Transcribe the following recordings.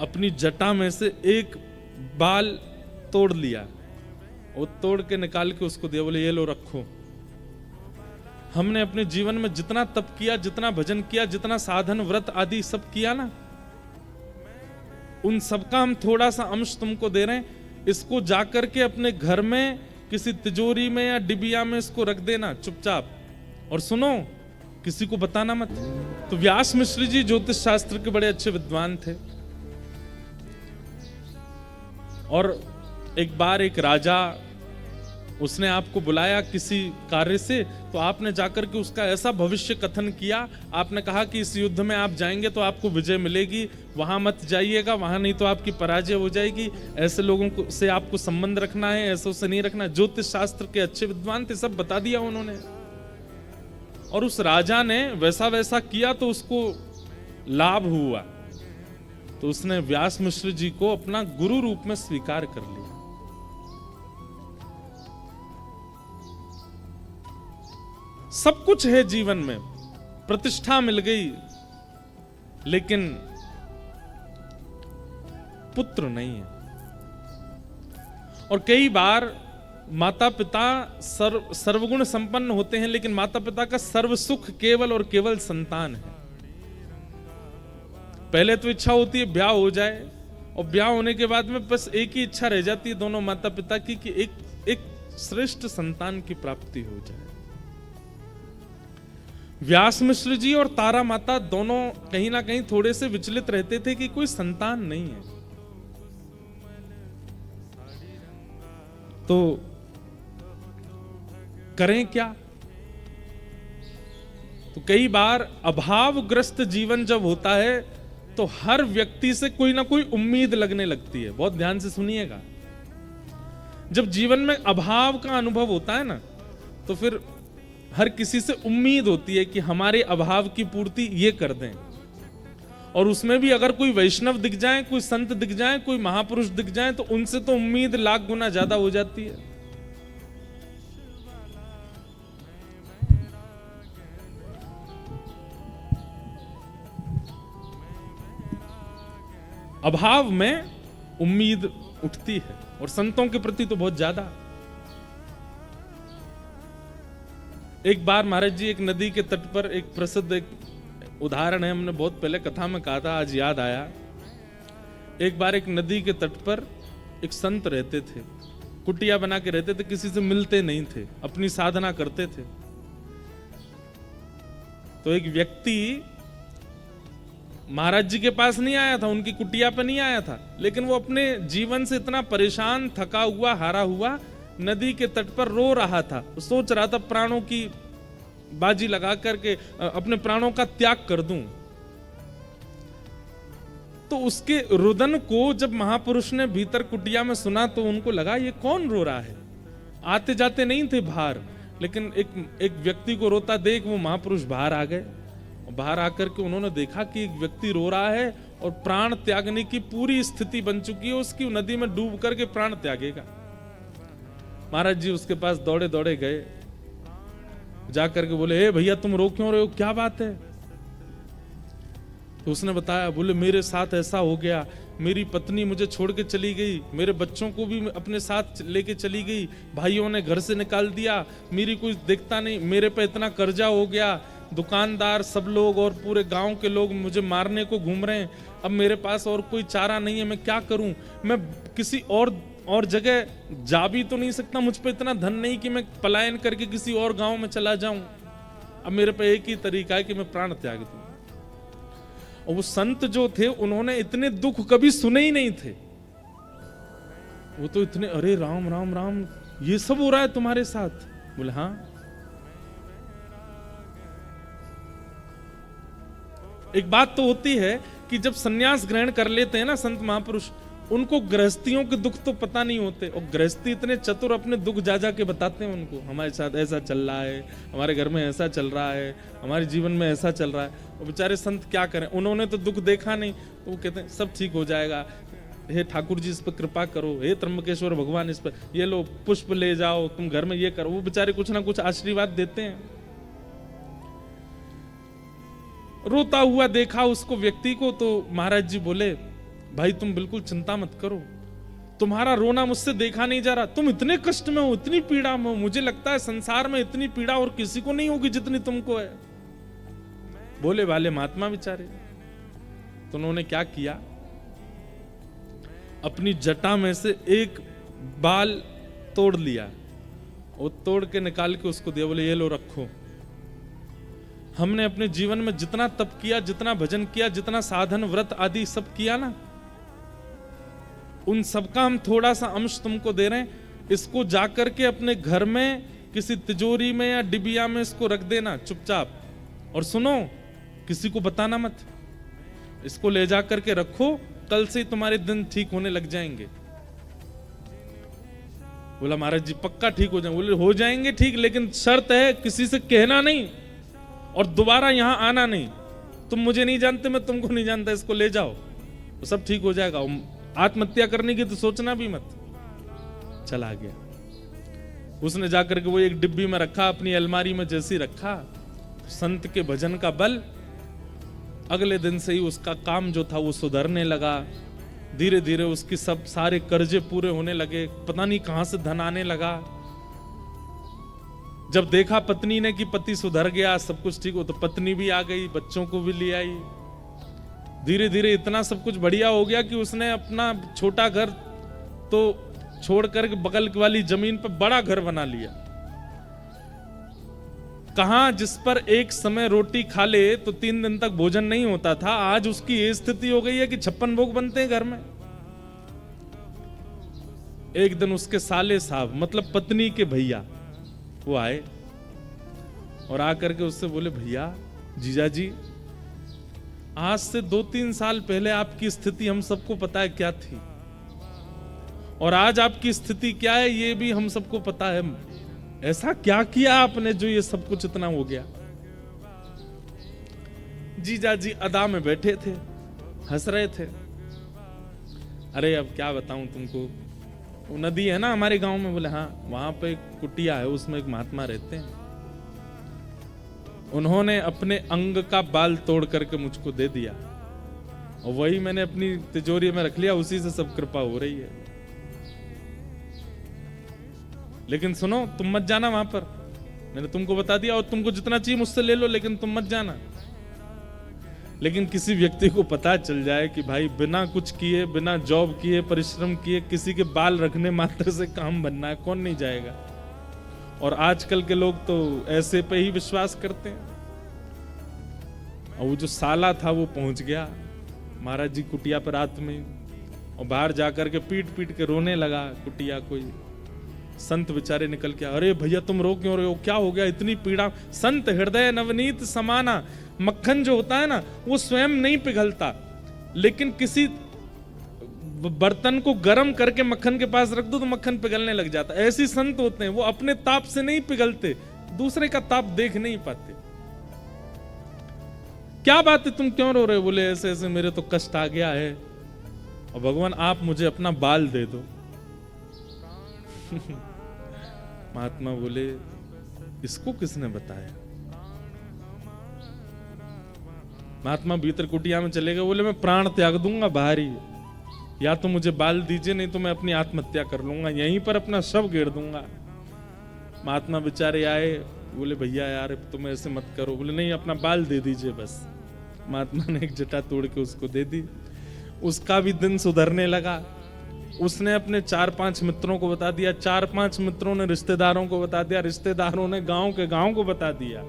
अपनी जटा में से एक बाल तोड़ लिया, वो तोड़ के निकाल के उसको दिया, बोले ये लो रखो। हमने अपने जीवन में जितना तप किया, जितना भजन किया, जितना साधन व्रत आदि सब किया ना, उन सबका हम थोड़ा सा अंश तुमको दे रहे हैं। इसको जाकर के अपने घर में किसी तिजोरी में या डिबिया में इसको रख देना चुपचाप, और सुनो किसी को बताना मत। तो व्यास मिश्र जी ज्योतिष शास्त्र के बड़े अच्छे विद्वान थे, और एक बार एक राजा उसने आपको बुलाया किसी कार्य से, तो आपने जाकर के उसका ऐसा भविष्य कथन किया। आपने कहा कि इस युद्ध में आप जाएंगे तो आपको विजय मिलेगी, वहां मत जाइएगा, वहां नहीं तो आपकी पराजय हो जाएगी, ऐसे लोगों को से आपको संबंध रखना है, ऐसे से नहीं रखना। ज्योतिष शास्त्र के अच्छे विद्वान थे, सब बता दिया उन्होंने। और उस राजा ने वैसा वैसा किया तो उसको लाभ हुआ, तो उसने व्यास मिश्र जी को अपना गुरु रूप में स्वीकार कर लिया। सब कुछ है जीवन में, प्रतिष्ठा मिल गई, लेकिन पुत्र नहीं है। और कई बार माता पिता सर्वगुण संपन्न होते हैं, लेकिन माता पिता का सर्व सुख केवल और केवल संतान है। पहले तो इच्छा होती है ब्याह हो जाए, और ब्याह होने के बाद में बस एक ही इच्छा रह जाती है दोनों माता पिता की कि एक श्रेष्ठ संतान की प्राप्ति हो जाए। व्यास मिश्र जी और तारा माता दोनों कहीं ना कहीं थोड़े से विचलित रहते थे कि कोई संतान नहीं है। तो करें क्या? तो कई बार अभावग्रस्त जीवन जब होता है तो हर व्यक्ति से कोई ना कोई उम्मीद लगने लगती है। बहुत ध्यान से सुनिएगा, जब जीवन में अभाव का अनुभव होता है ना, तो फिर हर किसी से उम्मीद होती है कि हमारे अभाव की पूर्ति ये कर दें। और उसमें भी अगर कोई वैष्णव दिख जाए, कोई संत दिख जाए, कोई महापुरुष दिख जाए, तो उनसे तो उम्मीद लाख गुना ज्यादा हो जाती है। अभाव में उम्मीद उठती है, और संतों के प्रति तो बहुत ज्यादा। एक बार महाराज जी एक नदी के तट पर, एक प्रसिद्ध एक उदाहरण है, हमने बहुत पहले कथा में कहा था, आज याद आया। एक बार एक नदी के तट पर एक संत रहते थे, कुटिया बना के रहते थे, किसी से मिलते नहीं थे, अपनी साधना करते थे। तो एक व्यक्ति महाराज जी के पास नहीं आया था, उनकी कुटिया पर नहीं आया था, लेकिन वो अपने जीवन से इतना परेशान, थका हुआ, हारा हुआ नदी के तट पर रो रहा था। सोच रहा था प्राणों की बाजी लगा करके अपने प्राणों का त्याग कर दूं। तो उसके रुदन को जब महापुरुष ने भीतर कुटिया में सुना, तो उनको लगा ये कौन रो रहा है। आते जाते नहीं थे बाहर, लेकिन एक व्यक्ति को रोता देख वो महापुरुष बाहर आ गए। बाहर आकर के उन्होंने देखा कि एक व्यक्ति रो रहा है और प्राण त्यागने की पूरी स्थिति बन चुकी है उसकी, नदी में डूब करके प्राण त्यागेगा। महाराज जी उसके पास दौड़े दौड़े गए, जाकर के बोले, हे भैया तुम रो क्यों रहे हो, क्या बात है? तो उसने बताया, बोले मेरे साथ ऐसा हो गया, मेरी पत्नी मुझे छोड़ के चली गई, मेरे बच्चों को भी अपने साथ लेके चली गई, भाइयों ने घर से निकाल दिया, मेरी कुछ देखता नहीं, मेरे पे इतना कर्जा हो गया, दुकानदार सब लोग और पूरे गांव के लोग मुझे मारने को घूम रहे हैं, अब मेरे पास और कोई चारा नहीं है, मैं क्या करूं? मैं किसी और जगह जा भी तो नहीं सकता, मुझ पे इतना धन नहीं कि मैं पलायन करके किसी और गांव में चला जाऊं। अब मेरे पे एक ही तरीका है कि मैं प्राण त्याग दूं। और वो संत जो थे उन्होंने इतने दुख कभी सुने ही नहीं थे। वो तो इतने, अरे राम राम राम, ये सब हो रहा है तुम्हारे साथ? बोले हाँ। एक बात तो होती है कि जब सन्यास ग्रहण कर लेते हैं ना संत महापुरुष, उनको गृहस्थियों के दुख तो पता नहीं होते, और गृहस्थी इतने चतुर अपने दुख जा जा के बताते हैं उनको, हमारे साथ ऐसा चल रहा है, हमारे घर में ऐसा चल रहा है, हमारे जीवन में ऐसा चल रहा है। और बेचारे संत क्या करें, उन्होंने तो दुख देखा नहीं, तो वो कहते हैं सब ठीक हो जाएगा, हे ठाकुर जी इस पर कृपा करो, हे त्र्यंबकेश्वर भगवान इस पर, ये लो पुष्प ले जाओ, तुम घर में ये करो। वो बेचारे कुछ ना कुछ आशीर्वाद देते हैं। रोता हुआ देखा उसको व्यक्ति को, तो महाराज जी बोले, भाई तुम बिल्कुल चिंता मत करो, तुम्हारा रोना मुझसे देखा नहीं जा रहा, तुम इतने कष्ट में हो, इतनी पीड़ा में हो, मुझे लगता है संसार में इतनी पीड़ा और किसी को नहीं होगी जितनी तुमको है। बोले वाले महात्मा बेचारे, तो उन्होंने क्या किया, अपनी जटा में से एक बाल तोड़ लिया, वो तोड़ के निकाल के उसको दिया, बोले ये लो रखो। हमने अपने जीवन में जितना तप किया, जितना भजन किया, जितना साधन व्रत आदि सब किया ना, उन सबका हम थोड़ा सा अंश तुमको दे रहे हैं, इसको जाकर के अपने घर में किसी तिजोरी में या डिबिया में इसको रख देना चुपचाप, और सुनो किसी को बताना मत, इसको ले जाकर के रखो, कल से ही तुम्हारे दिन ठीक होने लग जाएंगे। बोला महाराज जी पक्का ठीक हो जाएंगे? बोले हो जाएंगे ठीक, लेकिन शर्त है किसी से कहना नहीं और दोबारा यहां आना नहीं, तुम मुझे नहीं जानते, मैं तुमको नहीं जानता, इसको ले जाओ तो सब ठीक हो जाएगा, आत्महत्या करने की तो सोचना भी मत। चला गया, उसने जाकर के वो एक डिब्बी में रखा, अपनी अलमारी में जैसी रखा, संत के भजन का बल, अगले दिन से ही उसका काम जो था वो सुधरने लगा, धीरे धीरे उसकी सब सारे कर्जे पूरे होने लगे, पता नहीं कहां से धन आने लगा। जब देखा पत्नी ने कि पति सुधर गया, सब कुछ ठीक हो, तो पत्नी भी आ गई, बच्चों को भी ले आई, धीरे धीरे इतना सब कुछ बढ़िया हो गया कि उसने अपना छोटा घर तो छोड़कर बगल वाली जमीन पर बड़ा घर बना लिया। कहां जिस पर एक समय रोटी खा ले तो 3 दिन तक भोजन नहीं होता था, आज उसकी ये स्थिति हो गई है कि 56 भोग बनते हैं घर में। एक दिन उसके साले साहब मतलब पत्नी के भैया वो आए और आकर के उससे बोले, भैया जीजा जी, आज से 2-3 साल पहले आपकी स्थिति हम सबको पता है क्या थी, और आज आपकी स्थिति क्या है ये भी हम सबको पता है, ऐसा क्या किया आपने जो ये सब कुछ इतना हो गया। जीजा जी अदा में बैठे थे, हंस रहे थे। अरे अब क्या बताऊं तुमको, वो नदी है ना हमारे गांव में, बोले हाँ, वहां पे एक कुटिया है, उसमें एक महात्मा रहते हैं, उन्होंने अपने अंग का बाल तोड़ करके मुझको दे दिया और वही मैंने अपनी तिजोरी में रख लिया, उसी से सब कृपा हो रही है। लेकिन सुनो, तुम मत जाना वहां पर, मैंने तुमको बता दिया, और तुमको जितना चाहिए मुझसे ले लो, लेकिन तुम मत जाना। लेकिन किसी व्यक्ति को पता चल जाए कि भाई बिना कुछ किए, बिना जॉब किए, परिश्रम किए, किसी के बाल रखने मात्र से काम बनना है, कौन नहीं जाएगा। और आजकल के लोग तो ऐसे पे ही विश्वास करते हैं। और वो जो साला था वो पहुंच गया महाराज जी कुटिया पर रात में, और बाहर जाकर के पीट पीट के रोने लगा कुटिया। कोई संत बेचारे निकल के, अरे भैया तुम रो क्यों रहे हो, क्या हो गया, इतनी पीड़ा। संत हृदय नवनीत समाना, मक्खन जो होता है ना वो स्वयं नहीं पिघलता, लेकिन किसी बर्तन को गर्म करके मक्खन के पास रख दो तो मक्खन पिघलने लग जाता। ऐसे संत होते हैं, वो अपने ताप से नहीं पिघलते, दूसरे का ताप देख नहीं पाते। क्या बात है, तुम क्यों रो रहे हो? बोले ऐसे ऐसे मेरे तो कष्ट आ गया है और भगवान आप मुझे अपना बाल दे दो। महात्मा बोले इसको किसने बताया? महात्मा भीतर कुटिया में चले गए, बोले मैं प्राण त्याग दूंगा बाहर ही, या तो मुझे बाल दीजिए, नहीं तो मैं अपनी आत्महत्या कर लूंगा, यहीं पर अपना शव घेर दूंगा। महात्मा बेचारे आए, बोले भैया यार तुम ऐसे मत करो। बोले नहीं, अपना बाल दे दीजिए बस। महात्मा ने एक जटा तोड़ के उसको दे दी, उसका भी दिन सुधरने लगा। उसने अपने 4-5 मित्रों को बता दिया, 4-5 मित्रों ने रिश्तेदारों को बता दिया, रिश्तेदारों ने गांव के गांव को बता दिया।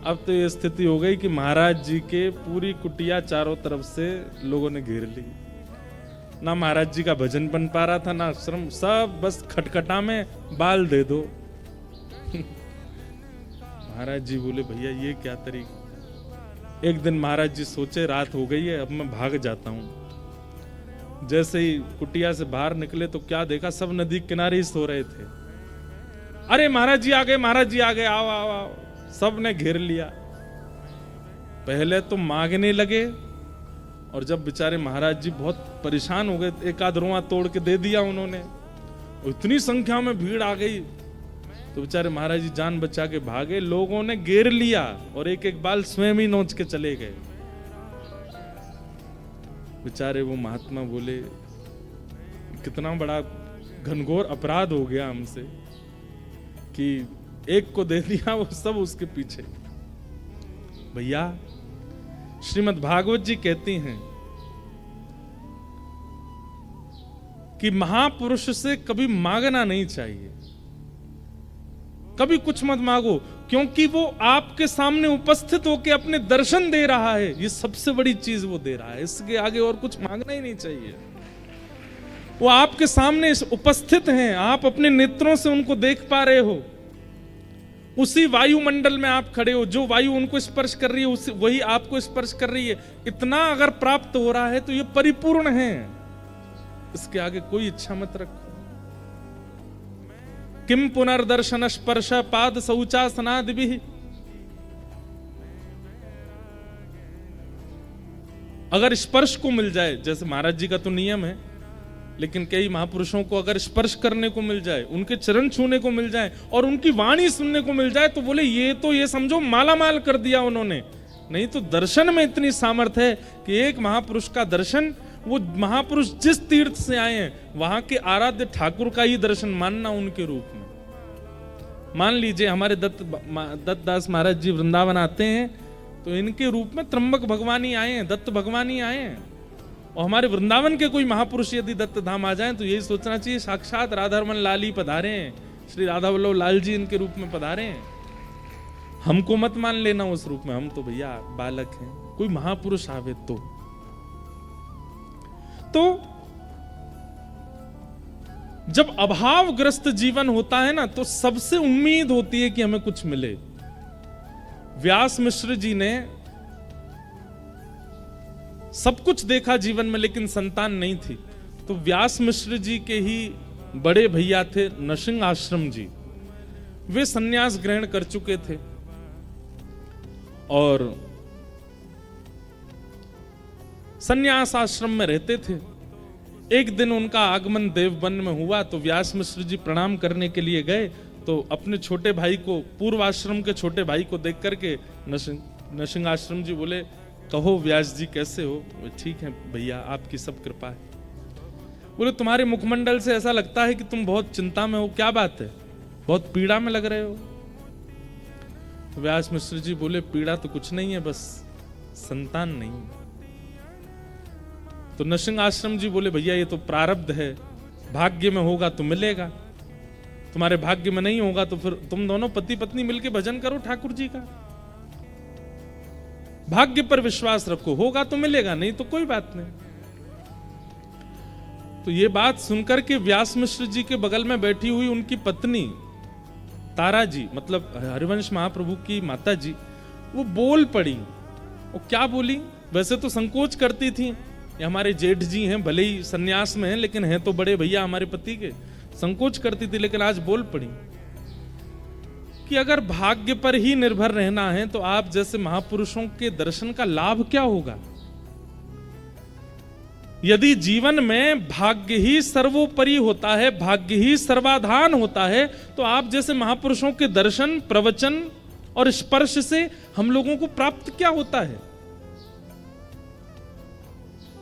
अब तो ये स्थिति हो गई कि महाराज जी के पूरी कुटिया चारों तरफ से लोगों ने घेर ली। ना महाराज जी का भजन बन पा रहा था, ना श्रम, सब बस खटखटा में बाल दे दो। महाराज जी बोले भैया ये क्या तरीका। एक दिन महाराज जी सोचे रात हो गई है, अब मैं भाग जाता हूं। जैसे ही कुटिया से बाहर निकले तो क्या देखा, सब नदी किनारे ही सो रहे थे। अरे महाराज जी आ गए, महाराज जी आ गए, आओ आओ आओ। सब ने घेर लिया। पहले तो मांगने लगे, और जब बेचारे महाराज जी बहुत परेशान हो गए, एक आध रोआ तोड़ के दे दिया उन्होंने। इतनी संख्या में भीड़ आ गई तो बेचारे महाराज जी जान बचा के भागे। लोगों ने घेर लिया और एक एक बाल स्वयं ही नोच के चले गए। बेचारे वो महात्मा बोले, कितना बड़ा घनघोर अपराध हो गया हमसे कि एक को दे दिया, वो सब उसके पीछे। भैया श्रीमद् भागवत जी कहती हैं कि महापुरुष से कभी मांगना नहीं चाहिए, कभी कुछ मत मांगो, क्योंकि वो आपके सामने उपस्थित होकर अपने दर्शन दे रहा है। ये सबसे बड़ी चीज वो दे रहा है, इसके आगे और कुछ मांगना ही नहीं चाहिए। वो आपके सामने उपस्थित हैं, आप अपने नेत्रों से उनको देख पा रहे हो। उसी वायुमंडल में आप खड़े हो, जो वायु उनको स्पर्श कर रही है वही आपको स्पर्श कर रही है। इतना अगर प्राप्त हो रहा है तो ये परिपूर्ण है, इसके आगे कोई इच्छा मत रखो। किम पुनर्दर्शन स्पर्श पाद शौचासनादि। अगर स्पर्श को मिल जाए, जैसे महाराज जी का तो नियम है, लेकिन कई महापुरुषों को अगर स्पर्श करने को मिल जाए, उनके चरण छूने को मिल जाए और उनकी वाणी सुनने को मिल जाए, तो बोले ये समझो माला माल कर दिया उन्होंने। नहीं तो दर्शन में इतनी सामर्थ्य है कि एक महापुरुष का दर्शन, वो महापुरुष जिस तीर्थ से आए हैं वहां के आराध्य ठाकुर का ही दर्शन मानना उनके रूप में। मान लीजिए हमारे दत्तदास महाराज जी वृंदावन आते हैं तो इनके रूप में त्र्यंबक भगवान ही आए हैं, दत्त भगवान ही आए हैं। और हमारे वृंदावन के कोई महापुरुष यदि दत्त धाम आ जाएं तो यही सोचना चाहिए साक्षात राधारमन लाल ही पधारे हैं, श्री राधा वल्लभ लाल जी इनके रूप में पधारे हैं। हमको मत मान लेना उस रूप में, हम तो भैया बालक हैं। कोई महापुरुष आवे तो जब अभावग्रस्त जीवन होता है ना, तो सबसे उम्मीद होती है कि हमें कुछ मिले। व्यास मिश्र जी ने सब कुछ देखा जीवन में, लेकिन संतान नहीं थी। तो व्यास मिश्र जी के ही बड़े भैया थे नरसिंह आश्रम जी, वे सन्यास ग्रहण कर चुके थे और सन्यास आश्रम में रहते थे। एक दिन उनका आगमन देववन में हुआ, तो व्यास मिश्र जी प्रणाम करने के लिए गए, तो अपने छोटे भाई को, पूर्व आश्रम के छोटे भाई को देख करके नरसिंह आश्रम जी बोले, कहो व्यास जी कैसे हो? ठीक है भैया, आपकी सब कृपा है। बोले तुम्हारे मुखमंडल से ऐसा लगता है कि तुम बहुत चिंता में हो, क्या बात है, बहुत पीड़ा में लग रहे हो? व्यास मिश्र जी बोले, पीड़ा तो कुछ नहीं है, बस संतान नहीं। तो नरसिंह आश्रम जी बोले, भैया ये तो प्रारब्ध है, भाग्य में होगा तो मिलेगा, तुम्हारे भाग्य में नहीं होगा तो फिर तुम दोनों पति पत्नी मिलकर भजन करो ठाकुर जी का। भाग्य पर विश्वास रखो, होगा तो मिलेगा, नहीं तो कोई बात नहीं। तो ये बात सुनकर के व्यास मिश्र जी के बगल में बैठी हुई उनकी पत्नी तारा जी, मतलब हरिवंश महाप्रभु की माता जी, वो बोल पड़ी। वो क्या बोली? वैसे तो संकोच करती थी, ये हमारे जेठ जी हैं, भले ही सन्यास में हैं, लेकिन हैं तो बड़े भैया हमारे पति के। संकोच करती थी, लेकिन आज बोल पड़ी कि अगर भाग्य पर ही निर्भर रहना है तो आप जैसे महापुरुषों के दर्शन का लाभ क्या होगा? यदि जीवन में भाग्य ही सर्वोपरि होता है, भाग्य ही सर्वाधान होता है, तो आप जैसे महापुरुषों के दर्शन, प्रवचन और स्पर्श से हम लोगों को प्राप्त क्या होता है?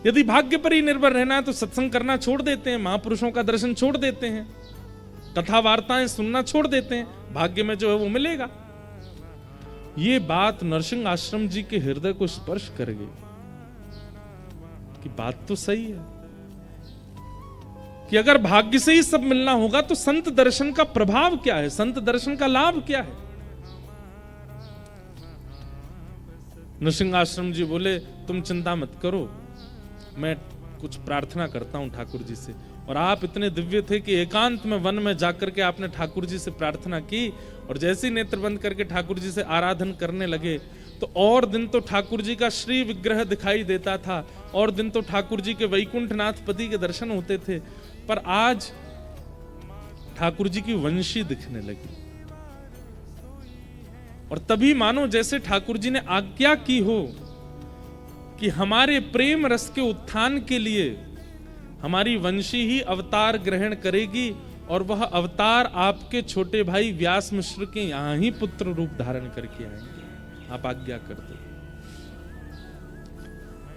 यदि भाग्य पर ही निर्भर रहना है तो सत्संग करना छोड़ देते हैं, महापुरुषों का दर्शन छोड़ देते हैं, कथा वार्ताएं सुनना छोड़ देते हैं, भाग्य में जो है वो मिलेगा। ये बात नरसिंह आश्रम जी के हृदय को स्पर्श कर गई कि बात तो सही है कि अगर भाग्य से ही सब मिलना होगा तो संत दर्शन का प्रभाव क्या है, संत दर्शन का लाभ क्या है? नरसिंह आश्रम जी बोले, तुम चिंता मत करो, मैं कुछ प्रार्थना करता हूं ठाकुर जी से। और आप इतने दिव्य थे कि एकांत में वन में जाकर के आपने ठाकुर जी से प्रार्थना की, और जैसे ही नेत्र बंद करके ठाकुर जी से आराधन करने लगे तो और दिन तो ठाकुर जी का श्री विग्रह दिखाई देता था, और दिन तो ठाकुर जी के वैकुंठनाथ पति के दर्शन होते थे, पर आज ठाकुर जी की वंशी दिखने लगी। और तभी मानो जैसे ठाकुर जी ने आज्ञा की हो कि हमारे प्रेम रस के उत्थान के लिए हमारी वंशी ही अवतार ग्रहण करेगी, और वह अवतार आपके छोटे भाई व्यास मिश्र के यहां ही पुत्र रूप धारण करके आएंगे, आप आज्ञा कर दो।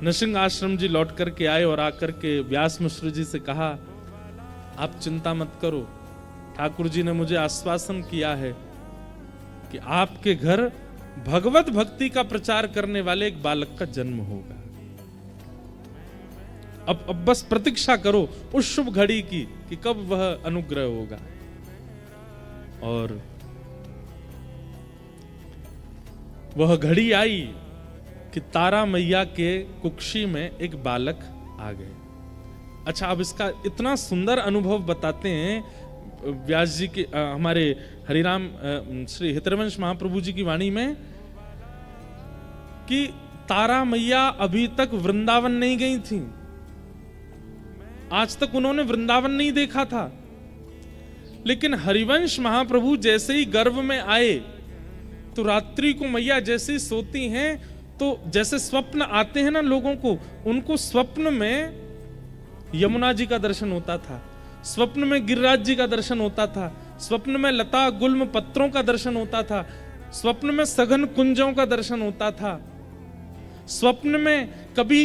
नृसिंह आश्रम जी लौट करके आए और आकर के व्यास मिश्र जी से कहा, आप चिंता मत करो, ठाकुर जी ने मुझे आश्वासन किया है कि आपके घर भगवत भक्ति का प्रचार करने वाले एक बालक का जन्म होगा। अब बस प्रतीक्षा करो उस शुभ घड़ी की कि कब वह अनुग्रह होगा। और वह घड़ी आई कि तारा मैया के कुक्षी में एक बालक आ गए। अच्छा, अब इसका इतना सुंदर अनुभव बताते हैं व्यास जी के हमारे हरिराम श्री हितरवंश महाप्रभु जी की वाणी में कि तारा मैया अभी तक वृंदावन नहीं गई थी, आज तक उन्होंने वृंदावन नहीं देखा था। लेकिन हरिवंश महाप्रभु जैसे ही गर्भ में आए तो रात्रि को मैया जैसे ही सोती हैं तो जैसे स्वप्न आते हैं ना लोगों को, उनको स्वप्न में यमुना जी का दर्शन होता था, स्वप्न में गिरिराज जी का दर्शन होता था, स्वप्न में लता गुल्म पत्रों का दर्शन होता था, स्वप्न में सघन कुंजों का दर्शन होता था, स्वप्न में कभी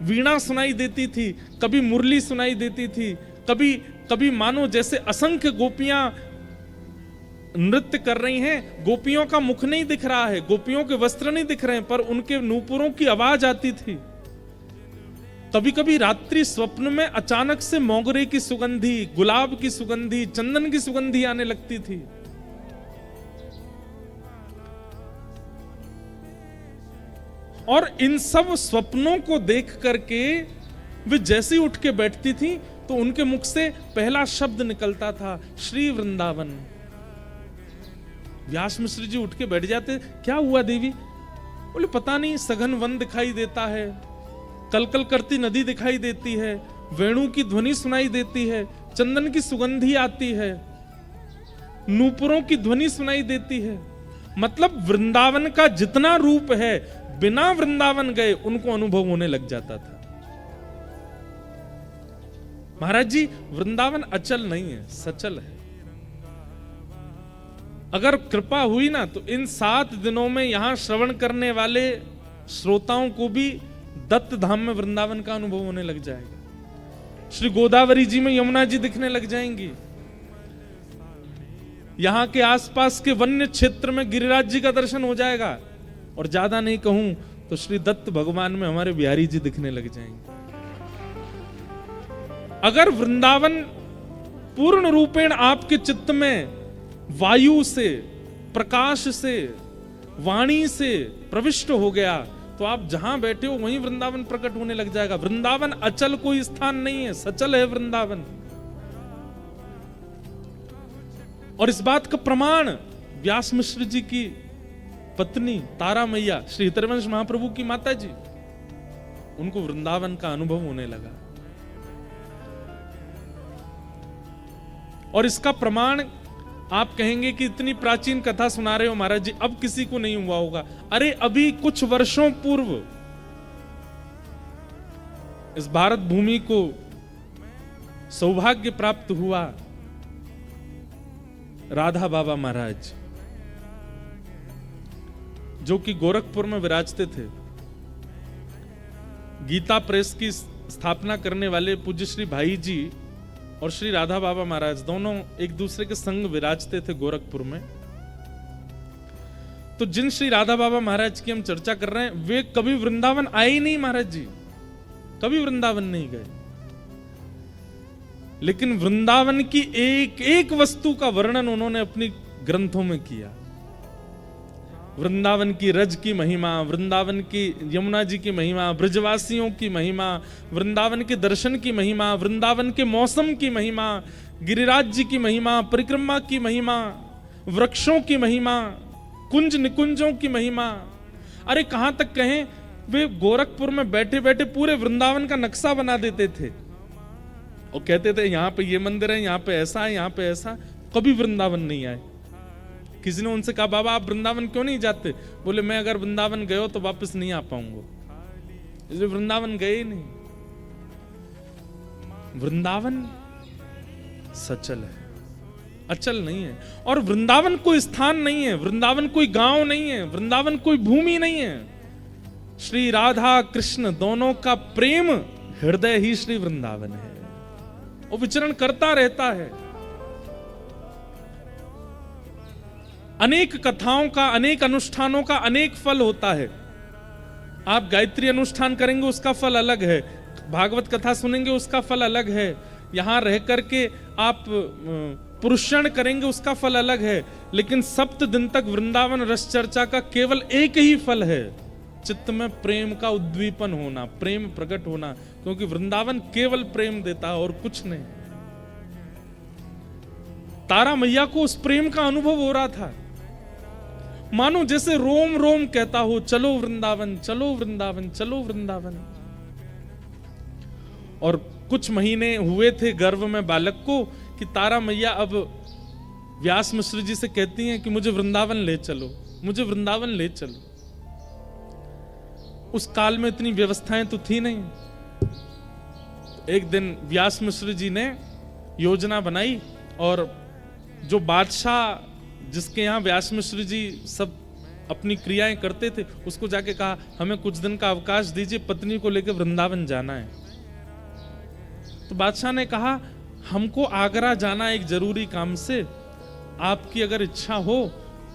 वीणा सुनाई देती थी, कभी मुरली सुनाई देती थी, कभी कभी मानो जैसे असंख्य गोपियां नृत्य कर रही हैं, गोपियों का मुख नहीं दिख रहा है, गोपियों के वस्त्र नहीं दिख रहे हैं, पर उनके नूपुरों की आवाज आती थी। कभी कभी रात्रि स्वप्न में अचानक से मोगरे की सुगंधी, गुलाब की सुगंधी, चंदन की सुगंधी आने लगती थी। और इन सब स्वप्नों को देख करके वे जैसे उठ के बैठती थी तो उनके मुख से पहला शब्द निकलता था, श्री वृंदावन। व्यास मिश्र जी उठ के बैठ जाते, क्या हुआ देवी? बोले पता नहीं, सघन वन दिखाई देता है, कलकल करती नदी दिखाई देती है, वेणु की ध्वनि सुनाई देती है, चंदन की सुगंधी आती है, नूपुरों की ध्वनि सुनाई देती है। मतलब वृंदावन का जितना रूप है बिना वृंदावन गए उनको अनुभव होने लग जाता था। महाराज जी, वृंदावन अचल नहीं है, सचल है। अगर कृपा हुई ना तो इन 7 दिनों में यहां श्रवण करने वाले श्रोताओं को भी दत्त धाम में वृंदावन का अनुभव होने लग जाएगा। श्री गोदावरी जी में यमुना जी दिखने लग जाएंगी, यहां के आसपास के वन्य क्षेत्र में गिरिराज जी का दर्शन हो जाएगा, और ज्यादा नहीं कहूं तो श्री दत्त भगवान में हमारे बिहारी जी दिखने लग जाएंगे। अगर वृंदावन पूर्ण रूपेण आपके चित्त में वायु से, प्रकाश से, वाणी से प्रविष्ट हो गया तो आप जहां बैठे हो वहीं वृंदावन प्रकट होने लग जाएगा। वृंदावन अचल कोई स्थान नहीं है, सचल है वृंदावन। और इस बात का प्रमाण व्यास मिश्र जी की पत्नी तारा मैया, श्री हितरवंश महाप्रभु की माता जी, उनको वृंदावन का अनुभव होने लगा। और इसका प्रमाण आप कहेंगे कि इतनी प्राचीन कथा सुना रहे हो महाराज जी, अब किसी को नहीं हुआ होगा। अरे अभी कुछ वर्षों पूर्व इस भारत भूमि को सौभाग्य प्राप्त हुआ राधा बाबा महाराज, जो कि गोरखपुर में विराजते थे। गीता प्रेस की स्थापना करने वाले पूज्य श्री भाई जी और श्री राधा बाबा महाराज दोनों एक दूसरे के संग विराजते थे गोरखपुर में। तो जिन श्री राधा बाबा महाराज की हम चर्चा कर रहे हैं, वे कभी वृंदावन आए ही नहीं महाराज जी, कभी वृंदावन नहीं गए। लेकिन वृंदावन की एक एक वस्तु का वर्णन उन्होंने अपनी ग्रंथों में किया। वृंदावन की रज की महिमा, वृंदावन की यमुना जी की महिमा, ब्रजवासियों की महिमा, वृंदावन के दर्शन की महिमा, वृंदावन के मौसम की महिमा, गिरिराज जी की महिमा, परिक्रमा की महिमा, वृक्षों की महिमा, कुंज निकुंजों की महिमा। अरे कहां तक कहें, वे गोरखपुर में बैठे बैठे पूरे वृंदावन का नक्शा बना देते थे और कहते थे यहाँ पे ये मंदिर है, यहाँ पे ऐसा है, यहाँ पे ऐसा। कभी वृंदावन नहीं आए। किसी ने उनसे कहा, बाबा आप वृंदावन क्यों नहीं जाते? बोले मैं अगर वृंदावन गए हो तो वापस नहीं आ पाऊंगा, इसलिए वृंदावन गए ही नहीं। वृंदावन सचल है, अचल नहीं है। और वृंदावन कोई स्थान नहीं है, वृंदावन कोई गांव नहीं है, वृंदावन कोई भूमि नहीं है। श्री राधा कृष्ण दोनों का प्रेम हृदय ही श्री वृंदावन है। वो विचरण करता रहता है। अनेक कथाओं का, अनेक अनुष्ठानों का अनेक फल होता है। आप गायत्री अनुष्ठान करेंगे उसका फल अलग है, भागवत कथा सुनेंगे उसका फल अलग है, यहां रह करके आप पुरुषण करेंगे उसका फल अलग है, लेकिन सप्त दिन तक वृंदावन रस चर्चा का केवल एक ही फल है, चित्त में प्रेम का उद्दीपन होना, प्रेम प्रकट होना, क्योंकि वृंदावन केवल प्रेम देता है और कुछ नहीं। तारा मैया को उस प्रेम का अनुभव हो रहा था, मानो जैसे रोम रोम कहता हो, चलो वृंदावन, चलो वृंदावन, चलो वृंदावन। और कुछ महीने हुए थे गर्भ में बालक को कि तारा मैया अब व्यास मिश्र जी से कहती हैं कि मुझे वृंदावन ले चलो, मुझे वृंदावन ले चलो। उस काल में इतनी व्यवस्थाएं तो थी नहीं। एक दिन व्यास मिश्र जी ने योजना बनाई और जो बादशाह जिसके यहाँ व्यास मिश्र जी सब अपनी क्रियाएं करते थे, उसको जाके कहा हमें कुछ दिन का अवकाश दीजिए, पत्नी को लेकर वृंदावन जाना है। तो बादशाह ने कहा हमको आगरा जाना एक जरूरी काम से, आपकी अगर इच्छा हो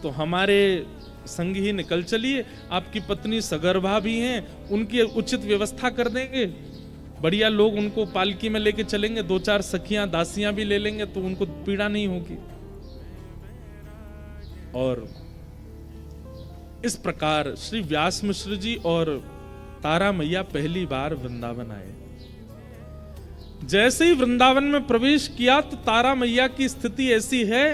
तो हमारे संग ही निकल चलिए, आपकी पत्नी सगर्भा भी हैं, उनकी उचित व्यवस्था कर देंगे, बढ़िया लोग उनको पालकी में लेके चलेंगे, 2-4 सखियां दासियां भी ले लेंगे तो उनको पीड़ा नहीं होगी। और इस प्रकार श्री व्यास मिश्र जी और तारा मैया पहली बार वृंदावन आए। जैसे ही वृंदावन में प्रवेश किया तो तारा मैया की स्थिति ऐसी है,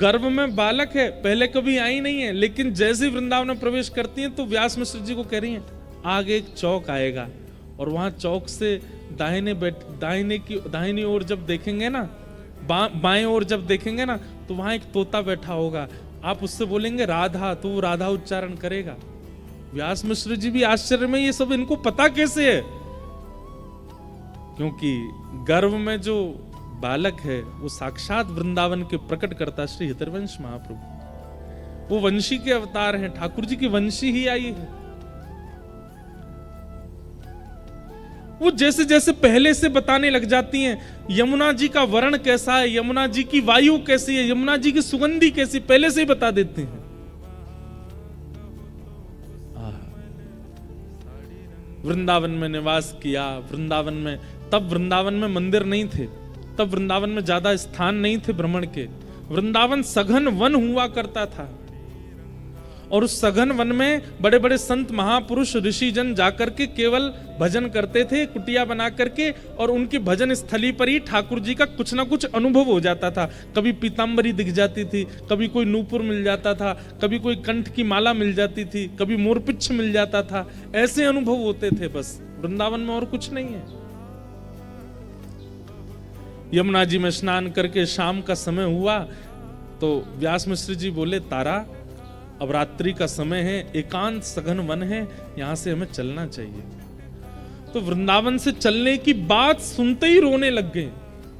गर्भ में बालक है, पहले कभी आई नहीं है, लेकिन जैसे ही वृंदावन में प्रवेश करती हैं तो व्यास मिश्र जी को कह रही हैं आगे एक चौक आएगा और वहां चौक से दाहिनी ओर जब देखेंगे ना, बाएं ओर जब देखेंगे ना तो वहां एक तोता बैठा होगा, आप उससे बोलेंगे राधा, तो वो राधा उच्चारण करेगा। व्यास मिश्र जी भी आश्चर्य में, ये सब इनको पता कैसे है? क्योंकि गर्भ में जो बालक है वो साक्षात वृंदावन के प्रकट करता श्री हितरवंश महाप्रभु, वो वंशी के अवतार हैं, ठाकुर जी की वंशी ही आई है। वो जैसे जैसे पहले से बताने लग जाती हैं, यमुना जी का वर्ण कैसा है, यमुना जी की वायु कैसी है, यमुना जी की सुगंधी कैसी, पहले से ही बता देते हैं। वृंदावन में निवास किया, वृंदावन में, तब वृंदावन में मंदिर नहीं थे, तब वृंदावन में ज्यादा स्थान नहीं थे भ्रमण के, वृंदावन सघन वन हुआ करता था और उस सघन वन में बड़े बड़े संत महापुरुष ऋषिजन जाकर के केवल भजन करते थे, कुटिया बना करके, और उनकी भजन स्थली पर ही ठाकुर जी का कुछ ना कुछ अनुभव हो जाता था। कभी पीताम्बरी दिख जाती थी, कभी कोई नूपुर मिल जाता था, कभी कोई कंठ की माला मिल जाती थी, कभी मोरपिच्छ मिल जाता था, ऐसे अनुभव होते थे बस वृंदावन में, और कुछ नहीं है। यमुना जी में स्नान करके शाम का समय हुआ तो व्यास मिश्र जी बोले तारा अब रात्रि का समय है, एकांत सघन वन है, यहां से हमें चलना चाहिए। तो वृंदावन से चलने की बात सुनते ही रोने लग गए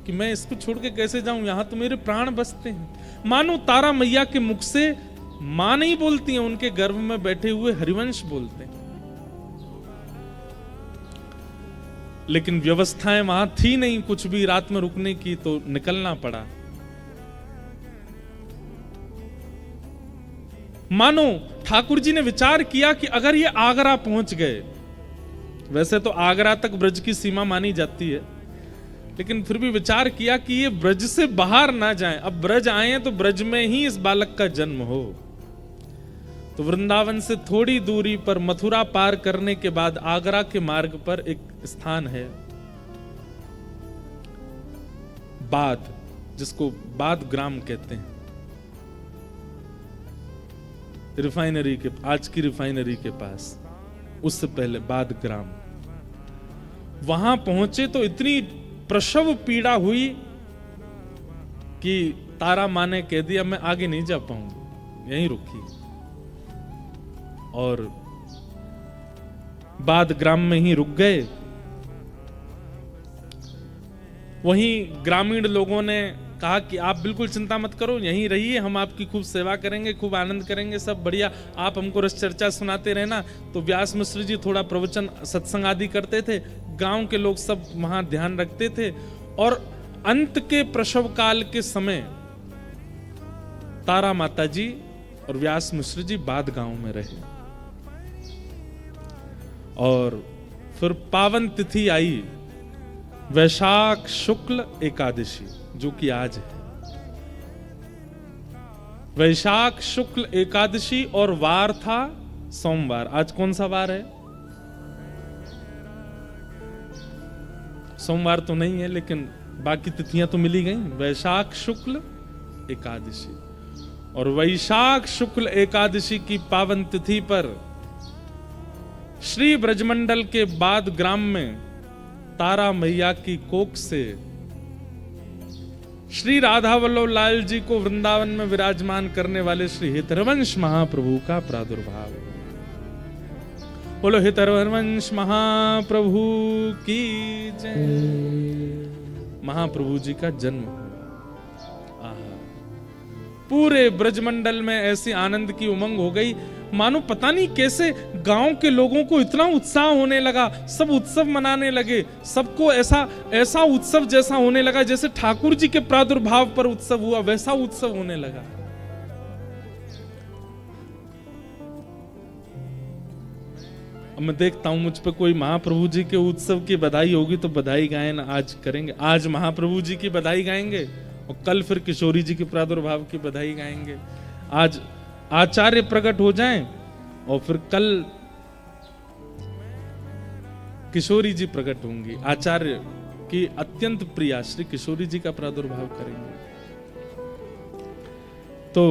कि मैं इसको छोड़ के कैसे जाऊं, यहां तो मेरे प्राण बसते हैं। मानो तारा मैया के मुख से मां नहीं बोलती हैं, उनके गर्भ में बैठे हुए हरिवंश बोलते हैं। लेकिन व्यवस्थाएं वहां थी नहीं कुछ भी रात में रुकने की, तो निकलना पड़ा। मानो ठाकुर जी ने विचार किया कि अगर ये आगरा पहुंच गए, वैसे तो आगरा तक ब्रज की सीमा मानी जाती है, लेकिन फिर भी विचार किया कि ये ब्रज से बाहर ना जाएं, अब ब्रज आए तो ब्रज में ही इस बालक का जन्म हो। तो वृंदावन से थोड़ी दूरी पर मथुरा पार करने के बाद आगरा के मार्ग पर एक स्थान है बाद, जिसको बाद ग्राम कहते हैं, रिफाइनरी के, आज की रिफाइनरी के पास, उससे पहले बाद ग्राम। वहां पहुंचे तो इतनी प्रसव पीड़ा हुई कि तारा माँ ने कह दिया मैं आगे नहीं जा पाऊंगी, यहीं रुकी। और बाद ग्राम में ही रुक गए। वहीं ग्रामीण लोगों ने कहा कि आप बिल्कुल चिंता मत करो, यहीं रहिए, हम आपकी खूब सेवा करेंगे, खूब आनंद करेंगे, सब बढ़िया, आप हमको रस चर्चा सुनाते रहना। तो व्यास मिश्र जी थोड़ा प्रवचन सत्संग आदि करते थे, गांव के लोग सब वहां ध्यान रखते थे। और अंत के प्रसव काल के समय तारा माता जी और व्यास मिश्र जी बाद गांव में रहे। और फिर पावन तिथि आई वैशाख शुक्ल एकादशी, जो कि आज है। वैशाख शुक्ल एकादशी और वार था सोमवार। आज कौन सा वार है? सोमवार तो नहीं है, लेकिन बाकी तिथियां तो मिली गई। वैशाख शुक्ल एकादशी, और वैशाख शुक्ल एकादशी की पावन तिथि पर श्री ब्रजमंडल के बाद ग्राम में तारा मैया की कोख से श्री राधा वल्लभ लाल जी को वृंदावन में विराजमान करने वाले श्री हितरवंश महाप्रभु का प्रादुर्भाव। बोलो हितरवंश महाप्रभु की जय। महाप्रभु जी का जन्म हुआ। पूरे ब्रजमंडल में ऐसी आनंद की उमंग हो गई, मानो पता नहीं कैसे गांव के लोगों को इतना उत्साह होने लगा, सब उत्सव मनाने लगे, सबको ऐसा उत्सव जैसा होने लगा जैसे ठाकुर जी के प्रादुर्भाव पर उत्सव हुआ, वैसा उत्सव होने लगा। अब मैं देखता हूं मुझ पे कोई महाप्रभु जी के उत्सव की बधाई होगी तो बधाई गायन आज करेंगे। आज महाप्रभु जी की बधाई गाएंगे और कल फिर किशोरी जी के प्रादुर्भाव की बधाई गाएंगे। आज आचार्य प्रकट हो जाएं और फिर कल किशोरी जी प्रकट होंगी। आचार्य की अत्यंत प्रिया श्री किशोरी जी का प्रादुर्भाव करेंगे। तो